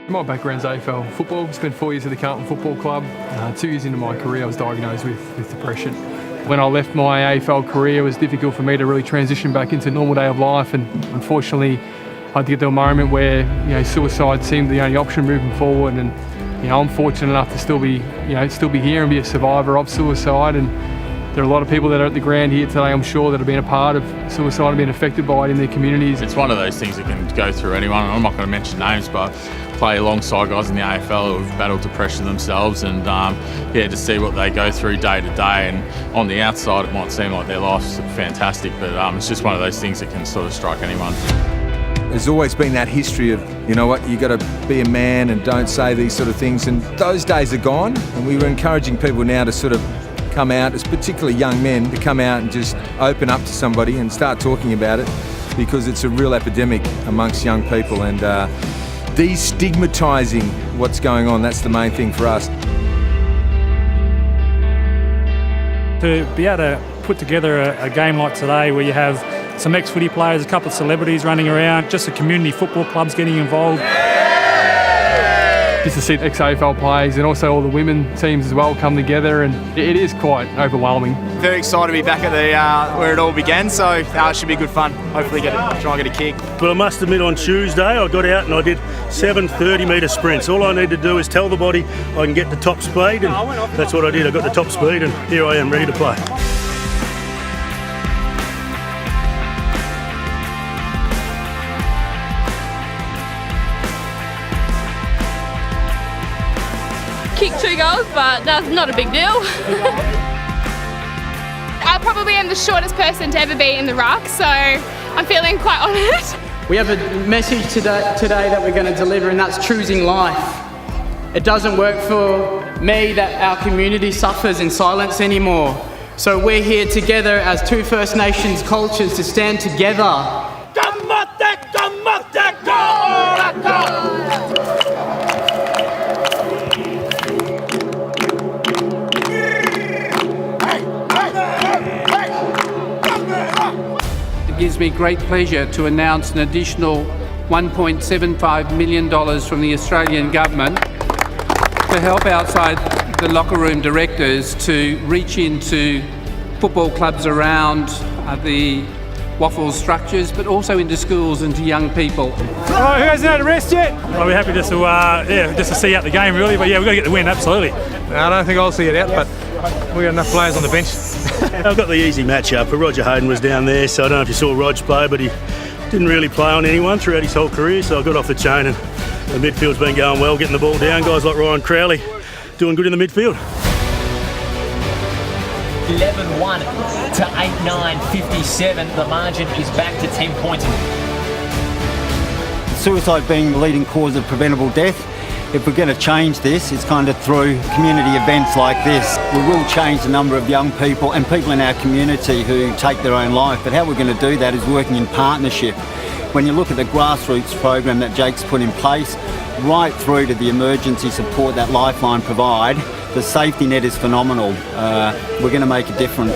My background's AFL football. Spent 4 years at the Carlton Football Club. 2 years into my career I was diagnosed with depression. When I left my AFL career, it was difficult for me to really transition back into a normal day of life, and unfortunately I had to get to a moment where suicide seemed the only option moving forward. And I'm fortunate enough to still be here and be a survivor of suicide. And there are a lot of people that are at the ground here today, I'm sure, that have been a part of suicide and been affected by it in their communities. It's one of those things that can go through anyone. I'm not going to mention names, but play alongside guys in the AFL who have battled depression themselves, and to see what they go through day to day. And on the outside, it might seem like their life's fantastic, but it's just one of those things that can sort of strike anyone. There's always been that history of, you know what, you got to be a man and don't say these sort of things. And those days are gone. And we were encouraging people now to sort of come out, as particularly young men, to come out and just open up to somebody and start talking about it, because it's a real epidemic amongst young people. And destigmatising what's going on, that's the main thing for us. To be able to put together a game like today where you have some ex-footy players, a couple of celebrities running around, just the community football clubs getting involved. Just to see ex-AFL players and also all the women teams as well come together, and it is quite overwhelming. Very excited to be back at the where it all began, so it should be good fun. Hopefully try and get a kick. But I must admit, on Tuesday I got out and I did 7 30-metre sprints. All I need to do is tell the body I can get the top speed, and that's what I did. I got the top speed, and here I am ready to play. Kicked 2 goals, but that's not a big deal. I probably am the shortest person to ever be in the ruck, so I'm feeling quite honoured. We have a message today that we're going to deliver, and that's choosing life. It doesn't work for me that our community suffers in silence anymore. So we're here together as 2 First Nations cultures to stand together. It gives me great pleasure to announce an additional $1.75 million from the Australian Government to help outside the locker room directors to reach into football clubs around the waffle structures, but also into schools and to young people. Oh, who hasn't had a rest yet? Well, we're happy just to see out the game, really. But yeah, we've got to get the win, absolutely. I don't think I'll see it out, but we've got enough players on the bench. I've got the easy match-up. Roger Hayden was down there, so I don't know if you saw Rog play, but he didn't really play on anyone throughout his whole career, so I got off the chain, and the midfield's been going well, getting the ball down. Guys like Ryan Crowley doing good in the midfield. 11-1 to 8-9, 57. The margin is back to 10 points. Suicide being the leading cause of preventable death. If we're going to change this, it's kind of through community events like this. We will change the number of young people and people in our community who take their own life, but how we're going to do that is working in partnership. When you look at the grassroots program that Jake's put in place, right through to the emergency support that Lifeline provide, the safety net is phenomenal. We're going to make a difference.